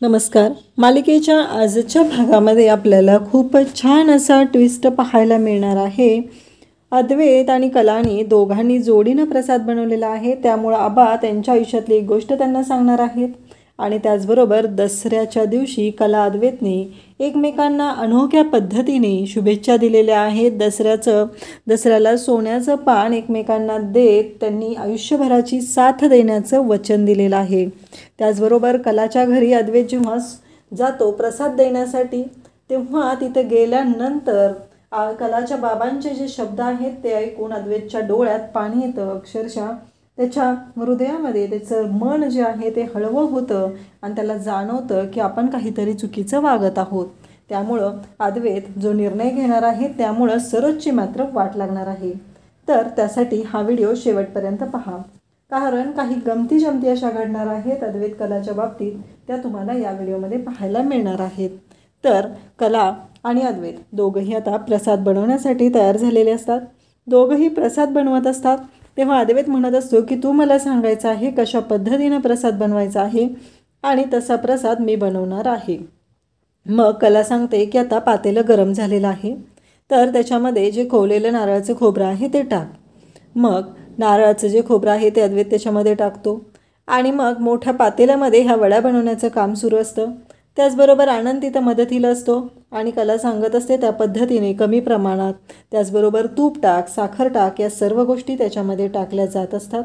नमस्कार. मालिकेच्या आजच्या भागामध्ये आपल्याला खूपच छान असा ट्विस्ट पाहायला मिळणार आहे. अद्वैत आणि कलानी दोघांनी जोडीनं प्रसाद बनवलेला आहे, त्यामुळं आबा त्यांच्या आयुष्यातली एक गोष्ट त्यांना सांगणार आहेत. आणि त्याचबरोबर दसऱ्याच्या दिवशी कला अद्वैतने एकमेकांना अनोख्या पद्धतीने शुभेच्छा दिलेल्या आहेत. दसऱ्याला सोन्याचं पान एकमेकांना देत त्यांनी आयुष्यभराची साथ देण्याचं वचन दिलेलं आहे. त्याचबरोबर कलाच्या घरी अद्वैत जेव्हा जातो प्रसाद देण्यासाठी, तेव्हा तिथे गेल्यानंतर कलाच्या बाबांचे जे शब्द आहेत ते ऐकून अद्वैतच्या डोळ्यात पाणी येतं. अक्षरशः त्याच्या हृदयामध्ये त्याचं मन जे आहे ते हळवं होतं आणि त्याला जाणवतं की आपण काहीतरी चुकीचं वागत आहोत. त्यामुळं अद्वैत जो निर्णय घेणार आहे त्यामुळं सरोजची मात्र वाट लागणार आहे. तर त्यासाठी हा व्हिडिओ शेवटपर्यंत पहा, कारण काही गमती जमती अशा घडणार आहेत अद्वैत कलाच्या बाबतीत, त्या तुम्हाला या व्हिडिओमध्ये पाहायला मिळणार आहेत. तर कला आणि अद्वैत दोघंही आता प्रसाद बनवण्यासाठी तयार झालेले असतात. दोघंही प्रसाद बनवत असतात तेव्हा अद्वैत म्हणत असतो की तू मला सांगायचं आहे कशा पद्धतीनं प्रसाद बनवायचा आहे आणि तसा प्रसाद मी बनवणार आहे. मग कला सांगते की आता पातेलं गरम झालेलं आहे, तर त्याच्यामध्ये जे खोवलेलं नारळाचं खोबरं आहे ते टाक. मग नारळाचं जे खोबरं आहे ते अद्वैत त्याच्यामध्ये टाकतो आणि मग मोठ्या पातेल्यामध्ये ह्या वड्या बनवण्याचं काम सुरू असतं. त्याचबरोबर आनंद तिथं मदतीला असतो आणि कला सांगत असते त्या पद्धतीने कमी प्रमाणात, त्याचबरोबर तूप टाक, साखर टाक, या सर्व गोष्टी त्याच्यामध्ये टाकल्या जात असतात.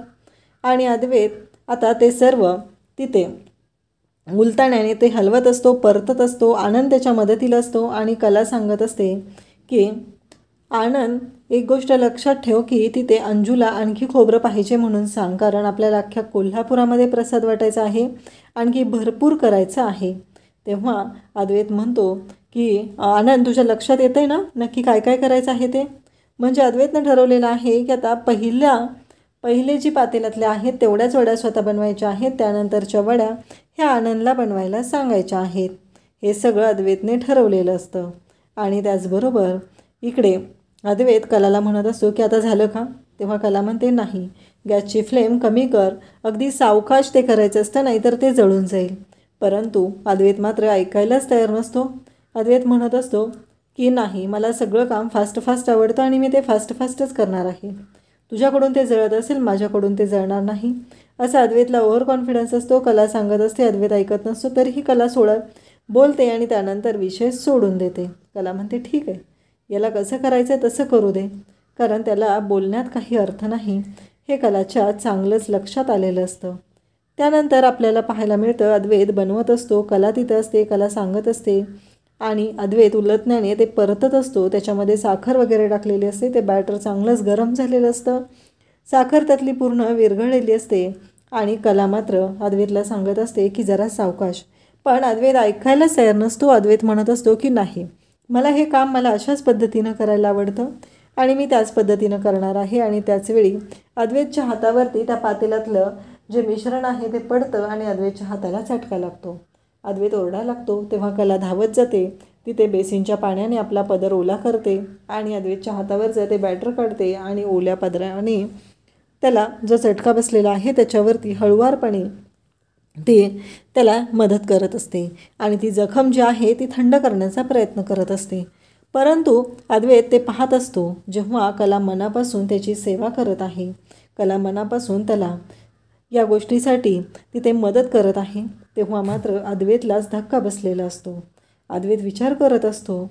आणि अद्वैत आता ते सर्व तिथे उलताण्याने ते हलवत असतो, परतत असतो. आनंद त्याच्या मदतीला असतो आणि कला सांगत असते की आनंद, एक गोष्ट लक्षात ठेव की तिथे अंजूला आणखी खोबरं पाहिजे म्हणून सांग, कारण आपल्याला अख्ख्या कोल्हापुरामध्ये प्रसाद वाटायचा आहे, आणखी भरपूर करायचं आहे. तेव्हा अद्वैत म्हणतो की आनंद, तुझ्या लक्षात येतं आहे ना नक्की काय काय करायचं आहे ते? म्हणजे अद्वैतनं ठरवलेलं आहे की आता पहिले जी पातेल्यातल्या आहेत तेवढ्याच वड्या स्वतः बनवायच्या आहेत, त्यानंतरच्या वड्या ह्या आनंदला बनवायला सांगायच्या आहेत. हे सगळं अद्वैतने ठरवलेलं असतं. आणि त्याचबरोबर इकडे अद्वैत कलाला म्हणत असतो की आता झालं का? तेव्हा कला म्हणते नाही, गॅसची फ्लेम कमी कर, अगदी सावकाश ते करायचं असतं, नाहीतर ते जळून जाईल. परंतु अद्वैत मात्र ऐकायलाच तयार नसतो. अद्वैत म्हणत असतो की नाही, मला सगळं काम फास्ट आवडतं आणि मी ते फास्टच करणार आहे. तुझ्याकडून ते जळत असेल, माझ्याकडून ते जळणार नाही, असा अद्वैतला ओव्हर कॉन्फिडन्स असतो. कला सांगत असते, अद्वैत ऐकत नसतो, तरीही कला बोलते आणि त्यानंतर विषय सोडून देते. कला म्हणते ठीक आहे, याला कसं करायचं आहे तसं करू दे, कारण त्याला बोलण्यात काही अर्थ नाही, हे कलाच्या चांगलंच लक्षात आलेलं असतं. त्यानंतर आपल्याला पाहायला मिळतं अद्वैत बनवत असतो, कला तिथं असते, कला सांगत असते आणि अद्वैत उलटण्याने ते परतत असतो. त्याच्यामध्ये साखर वगैरे टाकलेली असते, ते बॅटर चांगलंच गरम झालेलं असतं, साखर त्यातली पूर्ण विरघळलेली असते आणि कला मात्र अद्वैतला सांगत असते की जरा सावकाश. पण अद्वैत ऐकायलाच तयार नसतो. अद्वैत म्हणत असतो की नाही, मला अशाच पद्धतीनं करायला आवडतं आणि मी त्याच पद्धतीनं करणार आहे. आणि त्याचवेळी अद्वैतच्या हातावरती त्या पातेल्यातलं जे मिश्रण आहे ते पडतं आणि अद्वैतच्या हाताला चटका लागतो. अद्वैत ओरडा लागतो. तेव्हा कला धावत जाते, तिथे बेसिनच्या पाण्याने आपला पदर ओला करते आणि अद्वैतच्या हातावर जाते, बॅटर काढते आणि ओल्या पदराने त्याला जो चटका बसलेला आहे त्याच्यावरती हळुवारपणे त्याला मदत करत असते आणि ती जखम जी आहे ती थंड करण्याचा प्रयत्न करत असते. परंतु अद्वैत ते पाहत असतो जेव्हा कला मनापासून त्याची सेवा करत आहे, कला मनापासून त्याला या गोष्टीसाठी तिथे मदत करत आहे, तेव्हा मात्र अद्वैतलाच धक्का बसलेला असतो. अद्वैत विचार करत असतो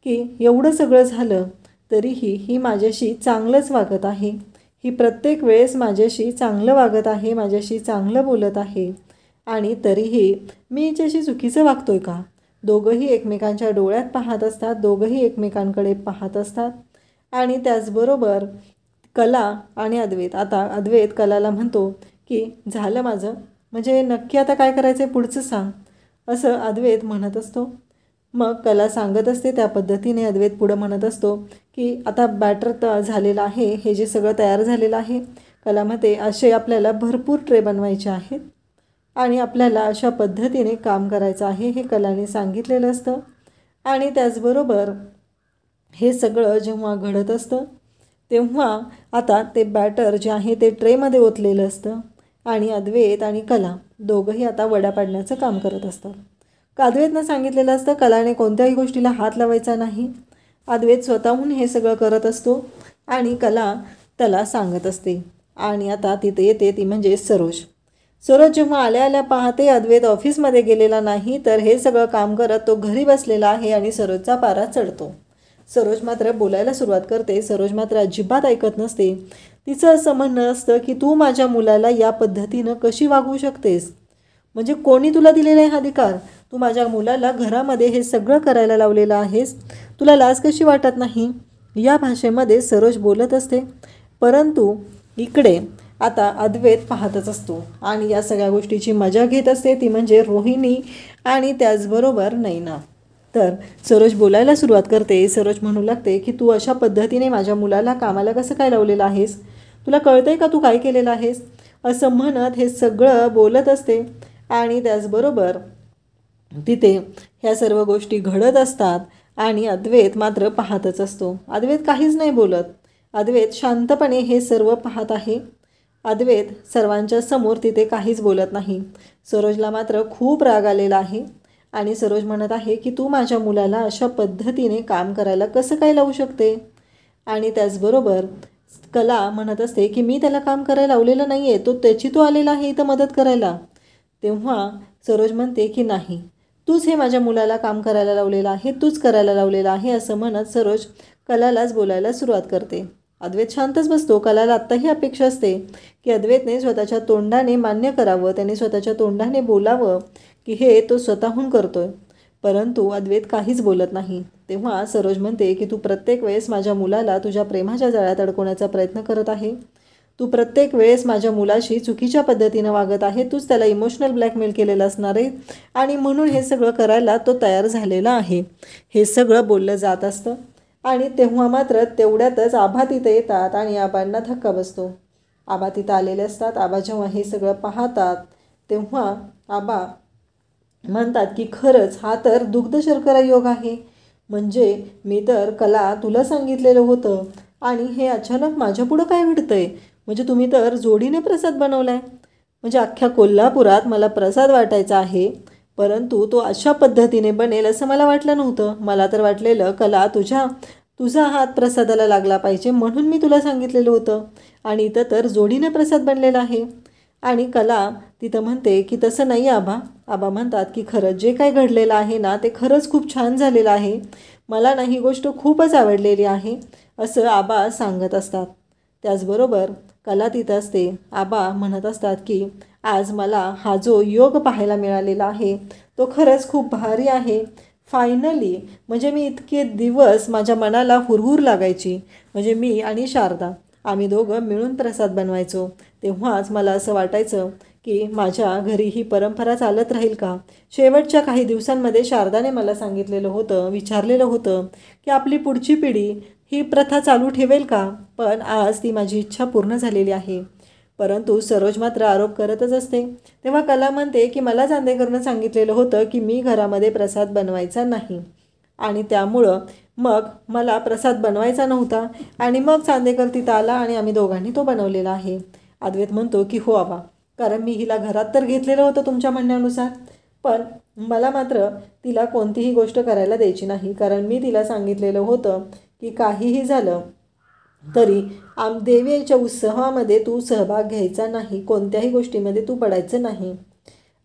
की एवढं सगळं झालं तरीही ही माझ्याशी चांगलंच वागत आहे, ही प्रत्येक वेळेस माझ्याशी चांगलं वागत आहे, माझ्याशी चांगलं बोलत आहे, आणि तरीही मी हिच्याशी चुकीचं वागतोय का? दोघंही एकमेकांच्या डोळ्यात पाहत असतात, दोघंही एकमेकांकडे पाहत असतात. आणि त्याचबरोबर कला आणि अद्वैत कलाला म्हणतो की झालं माझं, म्हणजे नक्की आता काय करायचं आहे पुढचं सांग, असं अद्वैत म्हणत असतो. मग कला सांगत असते त्या पद्धतीने अद्वैत पुढं म्हणत असतो की आता बॅटर झालेलं आहे, हे जे सगळं तयार झालेलं आहे, कला म्हणते असे आपल्याला भरपूर ट्रे बनवायचे आहेत आणि आपल्याला अशा पद्धतीने काम करायचं आहे, हे कलाने सांगितलेलं असतं. आणि त्याचबरोबर हे सगळं जेव्हा घडत असतं तेव्हा आता ते बॅटर जे आहे ते ट्रेमध्ये ओतलेलं असतं आणि अद्वैत आणि कला दोघंही आता वड्या पाडण्याचं काम करत असतात. अद्वैतनं सांगितलेलं असतं कलाने कोणत्याही गोष्टीला हात लावायचा नाही. अद्वैत स्वतःहून हे सगळं करत असतो आणि कला त्याला सांगत असते. आणि आता तिथे येते ती म्हणजे सरोज. सरोज जेव्हा आल्या आल्या पाहते अद्वैत ऑफिसमध्ये गेलेला नाही, तर हे सगळं काम करत तो घरी बसलेला आहे आणि सरोजचा पारा चढतो. सरोज मात्र बोलायला सुरुवात करते. सरोज मात्र अजिबात ऐकत नसते. तिचं असं म्हणणं असतं की तू माझ्या मुलाला या पद्धतीनं कशी वागवू शकतेस? म्हणजे कोणी तुला दिलेला आहे हा अधिकार? तू माझ्या मुलाला घरामध्ये हे सगळं करायला लावलेलं आहेस. तुला लाज कशी वाटत नाही? या भाषेमध्ये सरोज बोलत असते. परंतु इकडे आता अद्वैत पाहतच असतो आणि या सगळ्या गोष्टीची मजा घेत असते, ती म्हणजे रोहिणी आणि त्याचबरोबर नैना. तर सरोज बोलायला सुरुवात करते. सरोज म्हणू लागते की तू अशा पद्धतीने माझ्या मुलाला कामाला कसं काय लावलेलं आहेस? तुला कळतंय का तू काय केलेलं आहेस? असं म्हणत हे सगळं बोलत असते. आणि त्याचबरोबर तिथे ह्या सर्व गोष्टी घडत असतात आणि अद्वैत मात्र पाहतच असतो. अद्वैत काहीच नाही बोलत. अद्वैत शांतपणे हे सर्व पाहत आहे. अद्वैत सर्वांच्या समोर तिथे काहीच बोलत नाही. सरोजला मात्र खूप राग आलेला आहे आणि सरोज म्हणत आहे की तू माझ्या मुलाला अशा पद्धतीने काम करायला कसं काय लावू शकते? आणि त्याचबरोबर कला म्हणत असते की मी त्याला काम करायला लावलेलं नाही आहे, तो आलेला आहे इथं मदत करायला. तेव्हा सरोज म्हणते की नाही, तूच हे माझ्या मुलाला काम करायला लावलेलं आहे, तूच करायला लावलेलं आहे. असं म्हणत सरोज कलालाच बोलायला सुरुवात करते. अद्वैत शांतच बसतो. कलाला आत्ताही अपेक्षा असते की अद्वैतने स्वतःच्या तोंडाने मान्य करावं, त्याने स्वतःच्या तोंडाने बोलावं की हे तो स्वतःहून करतोय. परंतु अद्वैत काहीच बोलत नाही. तेव्हा सरोज म्हणते की तू प्रत्येक वेळेस माझ्या मुलाला तुझ्या प्रेमाच्या जाळ्यात अडकवण्याचा प्रयत्न करत आहे. तू प्रत्येक वेळेस माझ्या मुलाशी चुकीच्या पद्धतीनं वागत आहे. तूच त्याला इमोशनल ब्लॅकमेल केलेलं असणार आहे आणि म्हणून हे सगळं करायला तो तयार झालेला आहे. हे सगळं बोललं जात असतं आणि तेव्हा मात्र तेवढ्यातच आभा तिथे येतात आणि आबांना धक्का बसतो. आबा तिथं आलेले असतात. आबा जेव्हा हे सगळं पाहतात तेव्हा आबा म्हणतात की खरंच हा तर दुग्ध शर्करा योग आहे. म्हणजे मी तर कला तुला सांगितलेलं होतं आणि हे अचानक माझ्या पुढं काय घडतंय? म्हणजे तुम्ही तर जोडीने प्रसाद बनवला आहे. म्हणजे अख्ख्या कोल्हापुरात मला प्रसाद वाटायचा आहे, परंतु तो अशा पद्धतीने बनेल असं मला वाटलं नव्हतं. मला तर वाटलेलं कला तुझा हात प्रसादाला लागला पाहिजे म्हणून मी तुला सांगितलेलं होतं आणि इथं तर जोडीने प्रसाद बनलेला आहे. आणि कला तिथं म्हणते की तसं नाही आबा. आबा म्हणतात की खरंच जे काय घडलेलं आहे ना ते खरंच खूप छान झालेलं आहे. मला ना ही गोष्ट खूपच आवडलेली आहे असं आबा सांगत असतात. त्याचबरोबर कला तिथं असते. आबा म्हणत असतात की आज मला हा जो योग पाहायला मिळालेला आहे तो खरंच खूप भारी आहे. फायनली म्हणजे मी इतके दिवस माझ्या मनाला हुरहुर लागायची, म्हणजे मी आणि शारदा आम्ही दोघं मिळून प्रसाद बनवायचो. तेव्हाच मला असं वाटायचं की माझ्या घरी ही परंपरा चालत राहील का? शेवटच्या काही दिवसांमध्ये शारदाने मला विचारलेलं होतं की आपली पुढची पिढी ही प्रथा चालू ठेवेल का? पण आज ती माझी इच्छा पूर्ण झालेली आहे. परंतु सरोज मात्र आरोप करतच असते. तेव्हा कला म्हणते की मला चांदेकरनं सांगितलेलं होतं की मी घरामध्ये प्रसाद बनवायचा नाही आणि त्यामुळं मग मला प्रसाद बनवायचा नव्हता आणि मग चांदेकर तिथं आला आणि आम्ही दोघांनी तो बनवलेला आहे. अद्वैत म्हणतो की हो आबा, कारण मी हिला घरात तर घेतलेलं होतं तुमच्या म्हणण्यानुसार, पण मला मात्र तिला कोणतीही गोष्ट करायला द्यायची नाही, कारण मी तिला सांगितलेलं होतं की काहीही झालं तरी देवीच्या उत्सवामध्ये तू सहभाग घ्यायचा नाही, कोणत्याही गोष्टीमध्ये तू पडायचं नाही.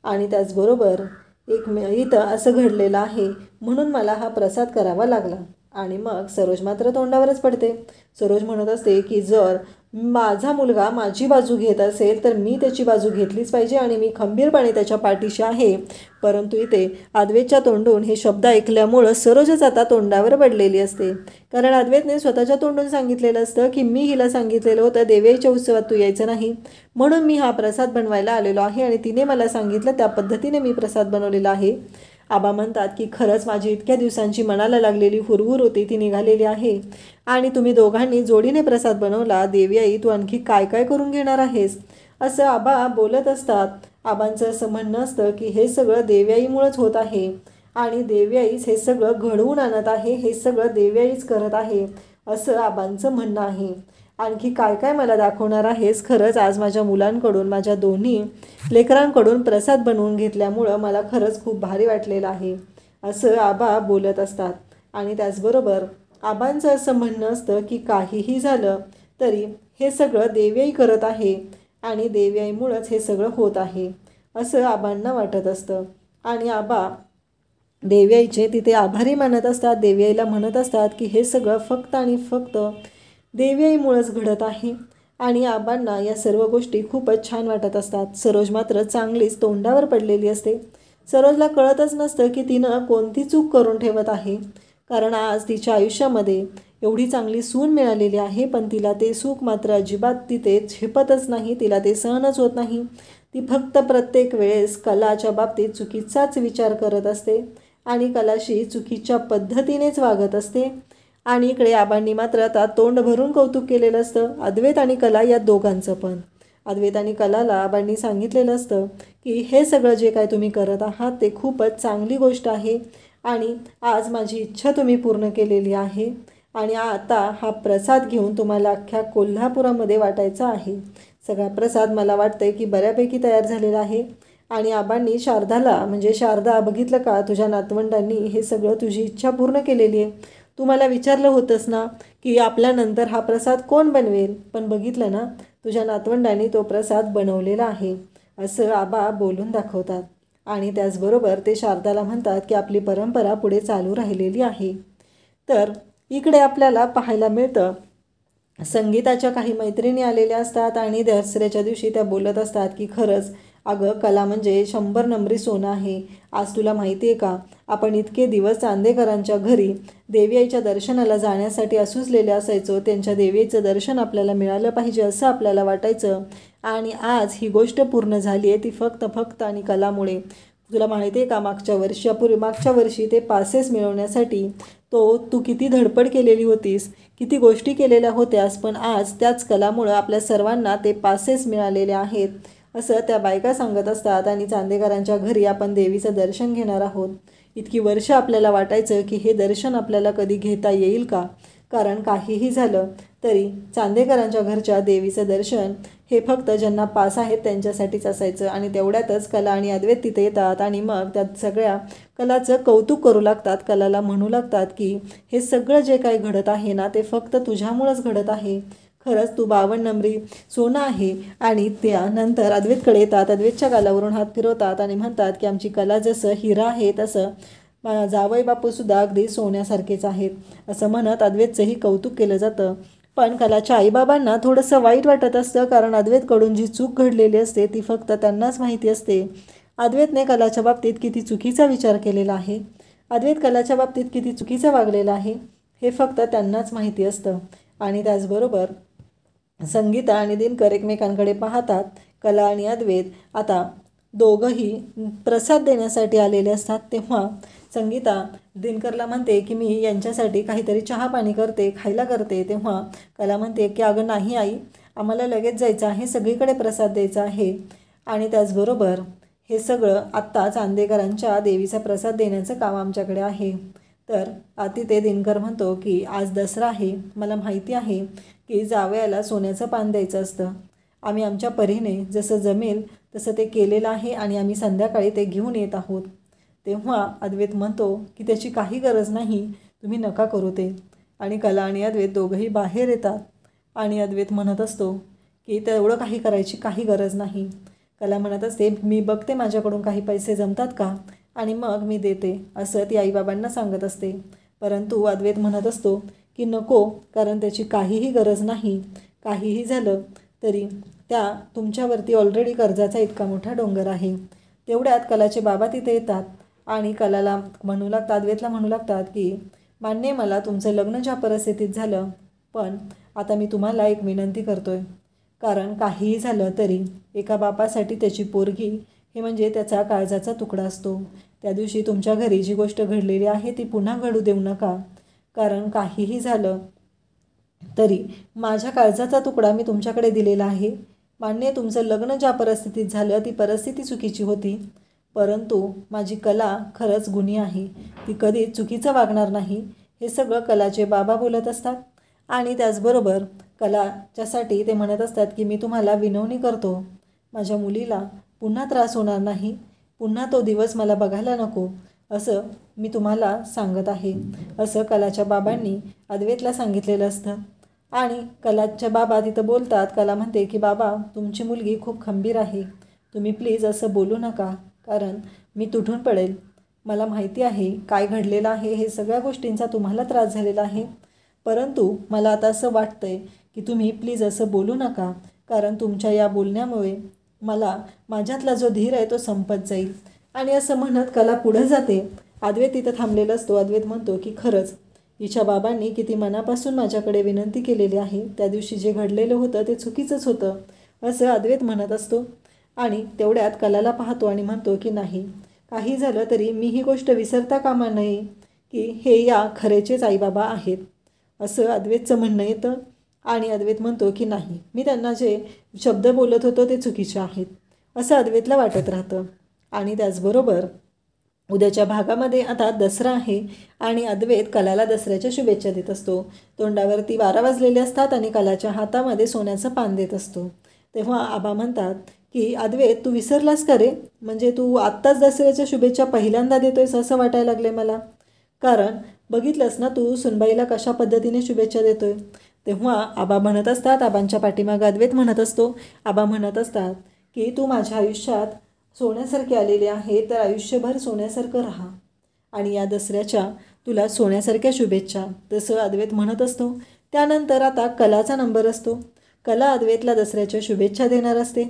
आणि त्याचबरोबर इथं असं घडलेलं आहे म्हणून मला हा प्रसाद करावा लागला. आणि मग सरोज मात्र तोंडावरच पडते. सरोज म्हणत असते की जर माझा मुलगा माझी बाजू घेत असेल तर मी त्याची बाजू घेतलीच पाहिजे आणि मी खंबीरपणे त्याच्या पाठीशी आहे. परंतु इथे अद्वैतच्या तोंडून हे शब्द ऐकल्यामुळं सरोजच आता तोंडावर पडलेली असते, कारण अद्वैतने स्वतःच्या तोंडून सांगितलेलं असतं की मी हिला सांगितलेलं होतं देवीच्या उत्सवात तू यायचं नाही, म्हणून मी हा प्रसाद बनवायला आलेलो आहे आणि तिने मला सांगितलं त्या पद्धतीने मी प्रसाद बनवलेला आहे. आबा म्हणतात की खरंच माझी इतक्या दिवसांची मनाला लागलेली हुरहुर होती ती निघालेली आहे आणि तुम्ही दोघांनी जोडीने प्रसाद बनवला. देवी आई तू आणखी काय काय करून घेणार आहेस? असं आबा बोलत असतात. आबांचं असं म्हणणं असतं की हे सगळं देव्याईमुळंच होत आहे आणि देव्याईच हे सगळं घडवून आणत आहे, हे सगळं देव्याईच करत आहे असं आबांचं म्हणणं आहे. आणखी काय काय मला दाखवणार आहेस? खरंच आज माझ्या मुलांकडून, माझ्या दोन्ही लेकरांकडून प्रसाद बनवून घेतल्यामुळं मला खरंच खूप भारी वाटलेलं आहे, असं आबा बोलत असतात. आणि त्याचबरोबर आबांचं असं म्हणणं असतं की काहीही झालं तरी हे सगळं देवयाई करत आहे आणि देवयाईमुळंच हे सगळं होत आहे, असं आबांना वाटत असतं. आणि आबा देवयाईचे तिथे आभारी मानत असतात. देवयाईला म्हणत असतात की हे सगळं फक्त आणि फक्त देवयाईमुळंच घडत आहे. आणि आबांना या सर्व गोष्टी खूपच छान वाटत असतात. सरोज मात्र चांगलीच तोंडावर पडलेली असते. सरोजला कळतच नसतं की तिनं कोणती चूक करून ठेवत आहे, कारण आज तिच्या आयुष्यामध्ये एवढी चांगली सून मिळालेली आहे, पण तिला ते सुख मात्र अजिबात तिथे झेपतच नाही, तिला ते सहनच होत नाही. ती फक्त प्रत्येक वेळेस कलाच्या बाबतीत चुकीचाच विचार करत असते आणि कलाशी चुकीच्या पद्धतीनेच वागत असते. आणि इकडे आबांनी मात्र आता तोंड भरून कौतुक केलेलं असतं, अद्वैत आणि कला या दोघांचं पण. अद्वैत आणि कलाला आबांनी सांगितलेलं असतं की हे सगळं जे काय तुम्ही करत आहात ते खूपच चांगली गोष्ट आहे आणि आज माझी इच्छा तुम्ही पूर्ण केलेली आहे आणि आता हा प्रसाद घेऊन तुम्हाला अख्ख्या कोल्हापुरामध्ये वाटायचा आहे. सगळा प्रसाद मला वाटतंय की बऱ्यापैकी तयार झालेला आहे. आणि आबांनी शारदाला, म्हणजे शारदा बघितलं का, तुझ्या नातवंडांनी हे सगळं तुझी इच्छा पूर्ण केलेली आहे. तू मला विचारलं होतंस ना की आपल्यानंतर हा प्रसाद कोण बनवेल, पण बघितलं ना, तुझ्या नातवंडांनी तो प्रसाद बनवलेला आहे, असं आबा बोलून दाखवतात. आणि त्याचबरोबर ते शारदाला म्हणतात की आपली परंपरा पुढे चालू राहिलेली आहे. तर इकडे आपल्याला पाहायला मिळतं संगीताच्या काही मैत्रिणी आलेल्या असतात आणि दसऱ्याच्या दिवशी त्या बोलत असतात की खरंच अगं कला म्हणजे 100 नंबरी सोनं आहे. आज तुला माहिती आहे का, आपण इतके दिवस चांदेकरांच्या घरी देवयाईच्या दर्शनाला जाण्यासाठी असुसलेले असायचो. त्यांच्या देवीचं दर्शन आपल्याला मिळालं पाहिजे असं आपल्याला वाटायचं आणि आज ही गोष्ट पूर्ण झाली आहे, ती फक्त आणि कलामुळे. तुला माहिती आहे का, मागच्या वर्षी ते पासेस मिळवण्यासाठी तू किती धडपड केलेली होतीस, किती गोष्टी केलेल्या होत्यास, पण आज त्याच कलामुळं आपल्या सर्वांना ते पासेस मिळालेले आहेत, असं त्या बायका सांगत असतात. आणि चांदेकरांच्या घरी आपण देवीचं दर्शन घेणार आहोत. इतकी वर्ष आपल्याला वाटायचं की हे दर्शन आपल्याला कधी घेता येईल का, कारण काहीही झालं तरी चांदेकरांच्या घरच्या देवीचं दर्शन हे फक्त ज्यांना पास आहेत त्यांच्यासाठीच असायचं. आणि तेवढ्यातच कला आणि अद्वैत तिथे येतात आणि मग त्यात सगळ्या कलाचं कौतुक करू लागतात. कलाला म्हणू लागतात की हे सगळं जे काही घडत आहे ना ते फक्त तुझ्यामुळंच घडत आहे, खरंच तू 52 नंबरी सोनं आहे. आणि त्यानंतर अद्वैतकडे येतात, अद्वैतच्या गालावरून हात फिरवतात आणि म्हणतात की आमची कला जसं हिरा आहे तसं जावई बापूसुद्धा अगदी सोन्यासारखेच आहेत, असं म्हणत अद्वैतचंही कौतुक केलं जातं. पण कलाच्या आईबाबांना थोडंसं वाईट वाटत असतं, कारण अद्वैतकडून जी चूक घडलेली असते ती फक्त त्यांनाच माहिती असते. अद्वैतने कलाच्या बाबतीत किती चुकीचा विचार केलेला आहे, अद्वैत कलाच्या बाबतीत किती चुकीचं वागलेलं आहे हे फक्त त्यांनाच माहिती असतं. आणि त्याचबरोबर संगीता आणि दिनकर एकमेकांकडे पाहतात. कला आणि अद्वैत आता दोघंही प्रसाद देण्यासाठी आलेले असतात. तेव्हा संगीता दिनकरला म्हणते की मी यांच्यासाठी काहीतरी चहा पाणी करते, खायला करते. तेव्हा कला म्हणते की अगं नाही आई, आम्हाला लगेच जायचं आहे, सगळीकडे प्रसाद द्यायचा आहे. आणि त्याचबरोबर हे सगळं आत्ता चांदेकरांच्या देवीचा प्रसाद देण्याचं काम आमच्याकडे आहे. तर तिथे दिनकर म्हणतो की आज दसरा आहे, मला माहिती आहे की जावयाला सोन्याचं पान द्यायचं असतं, आम्ही आमच्या परीने जसं जमेल तसं ते केलेलं आहे आणि आम्ही संध्याकाळी ते घेऊन येत आहोत. तेव्हा अद्वैत म्हणतो की त्याची काही गरज नाही, तुम्ही नका करू ते. आणि कला आणि अद्वैत दोघंही बाहेर येतात आणि अद्वैत म्हणत असतो की तेवढं काही करायची काही गरज नाही. कला म्हणत असते मी बघते माझ्याकडून काही पैसे जमतात का आणि मग मी देते, असं ती आईबाबांना सांगत असते. परंतु अद्वैत म्हणत असतो की नको, कारण त्याची काहीही गरज नाही. काहीही झालं तरी त्या तुमच्यावरती ऑलरेडी कर्जाचा इतका मोठा डोंगर आहे. तेवढ्यात कलाचे बाबा तिथे येतात आणि कलाला म्हणू लागतात, अद्वैतला म्हणू लागतात की मान्य मला तुमचं लग्न ज्या परिस्थितीत झालं, पण आता मी तुम्हाला एक विनंती करतोय, कारण काहीही झालं तरी एका बापासाठी त्याची पोरगी हे म्हणजे त्याचा काळजाचा तुकडा असतो. त्या दिवशी तुमच्या घरी जी गोष्ट घडलेली आहे ती पुन्हा घडू देऊ नका, कारण काहीही झालं तरी माझ्या काळजाचा तुकडा मी तुमच्याकडे दिलेला आहे. मान्य तुमचं लग्न ज्या परिस्थितीत झालं ती परिस्थिती चुकीची होती, परंतु माझी कला खरंच गुणी आहे, ती कधीच चुकीचं वागणार नाही, हे सगळं कलाचे बाबा बोलत असतात. आणि त्याचबरोबर कलाच्यासाठी ते म्हणत असतात की मी तुम्हाला विनवणी करतो, माझ्या मुलीला पुन्हा त्रास होणार नाही, पुन्हा तो दिवस मला बघायला नको असं मी तुम्हाला सांगत आहे, असं कलाच्या बाबांनी अद्वैतला सांगितलेलं असतं. आणि कलाच्या बाबा तिथं बोलतात. कला म्हणते की बाबा, तुमची मुलगी खूप खंबीर आहे, तुम्ही प्लीज असं बोलू नका, कारण मी तुटून पडेल. मला माहिती आहे काय घडलेलं आहे, हे सगळ्या गोष्टींचा तुम्हाला त्रास झालेला आहे, परंतु मला आता असं वाटतंय की तुम्ही प्लीज असं बोलू नका, कारण तुमच्या या बोलण्यामुळे मला माझ्यातला जो धीर आहे तो संपत जाईल. आणि असं म्हणत कला पुढे जाते. अद्वैत तिथं थांबलेला असतो. अद्वैत म्हणतो की खरंच हिच्या बाबांनी किती मनापासून माझ्याकडे विनंती केलेली आहे, त्या दिवशी जे घडलेलं होतं ते चुकीचंच होतं असं अद्वैत म्हणत असतो. आणि तेवढ्यात कलाला पाहतो आणि म्हणतो की नाही, काही झालं तरी मी ही गोष्ट विसरता कामा नये की हे या खरेचेच आईबाबा आहेत, असं अद्वैतचं म्हणणं येतं. आणि अद्वैत म्हणतो की नाही, मी त्यांना जे शब्द बोलत होतो ते चुकीचे आहेत असं अद्वैतला वाटत राहतं. आणि त्याचबरोबर उद्याच्या भागामध्ये आता दसरा आहे आणि अद्वैत कलाला दसऱ्याच्या शुभेच्छा देत असतो. तोंडावरती 12 वाजलेले असतात आणि कलाच्या हातामध्ये सोन्याचं पान देत असतो. तेव्हा आबा म्हणतात की अद्वैत, तू विसरलास का रे? म्हणजे तू आत्ताच दसऱ्याच्या शुभेच्छा पहिल्यांदा देतोयस असं वाटायला लागले मला, कारण बघितलंस ना तू सुनबाईला कशा पद्धतीने शुभेच्छा देतोय. तेव्हा आबा म्हणत असतात, आबांच्या पाठीमागं अद्वैत म्हणत असतो, आबा म्हणत असतात की तू माझ्या आयुष्यात सोन्यासारखे आलेले आहे, तर आयुष्यभर सोन्यासारखं राहा आणि या दसऱ्याच्या तुला सोन्यासारख्या शुभेच्छा, तसं अद्वैत म्हणत असतो. त्यानंतर आता कलाचा नंबर असतो. कला अद्वैतला दसऱ्याच्या शुभेच्छा देणार असते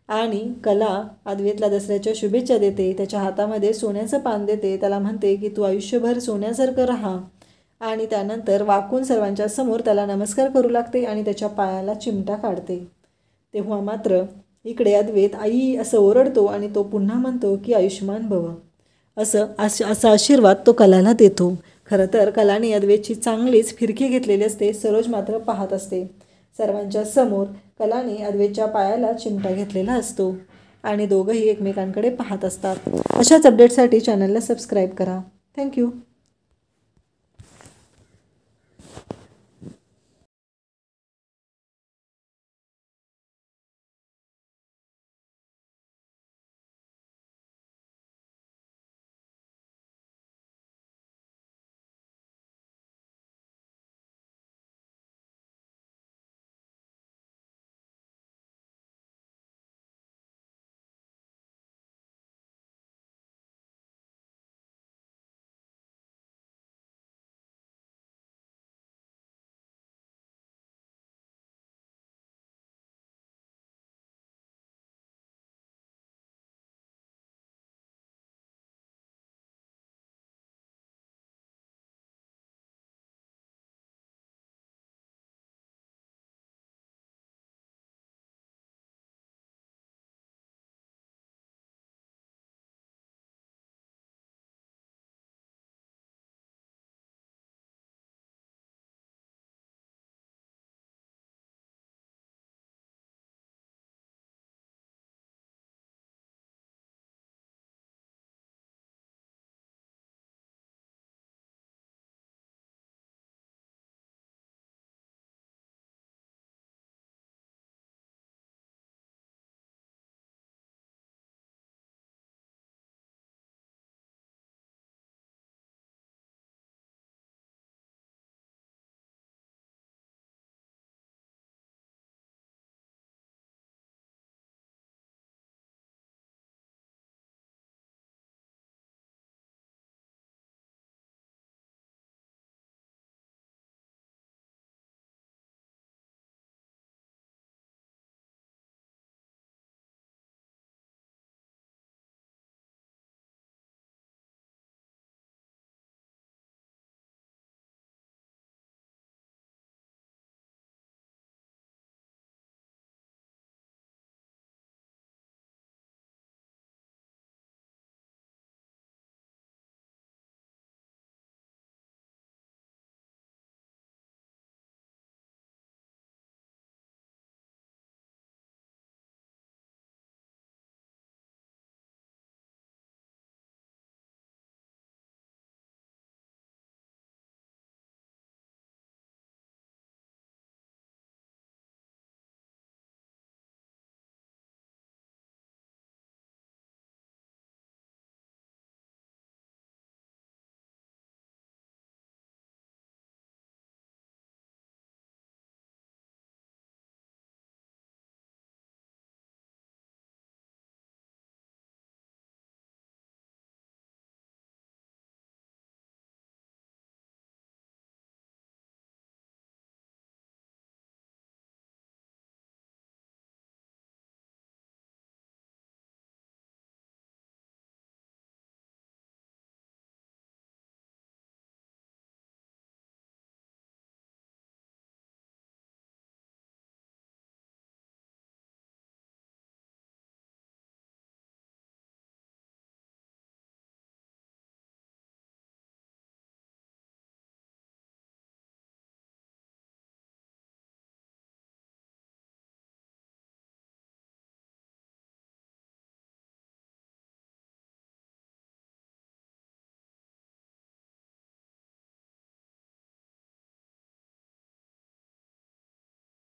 आणि कला अद्वैतला दसऱ्याच्या शुभेच्छा देते, त्याच्या हातामध्ये सोन्याचं पान देते, त्याला म्हणते की तू आयुष्यभर सोन्यासारखं राहा. आणि त्यानंतर वाकून सर्वांच्या समोर त्याला नमस्कार करू लागते आणि त्याच्या पायाला चिमटा काढते. तेव्हा मात्र इकडे अद्वैत आई असं ओरडतो आणि तो पुन्हा म्हणतो की आयुष्यमान भव, असा आशीर्वाद तो कलाला देतो. खरं तर कलाने अद्वैतची चांगलीच फिरकी घेतलेली असते. सरोज मात्र पाहत असते. सर्वांच्या समोर कलाने अद्वैतच्या पायाला चिमटा घेतलेला असतो आणि दोघंही एकमेकांकडे पाहत असतात. अशाच अपडेटसाठी चॅनलला सबस्क्राईब करा. थँक्यू.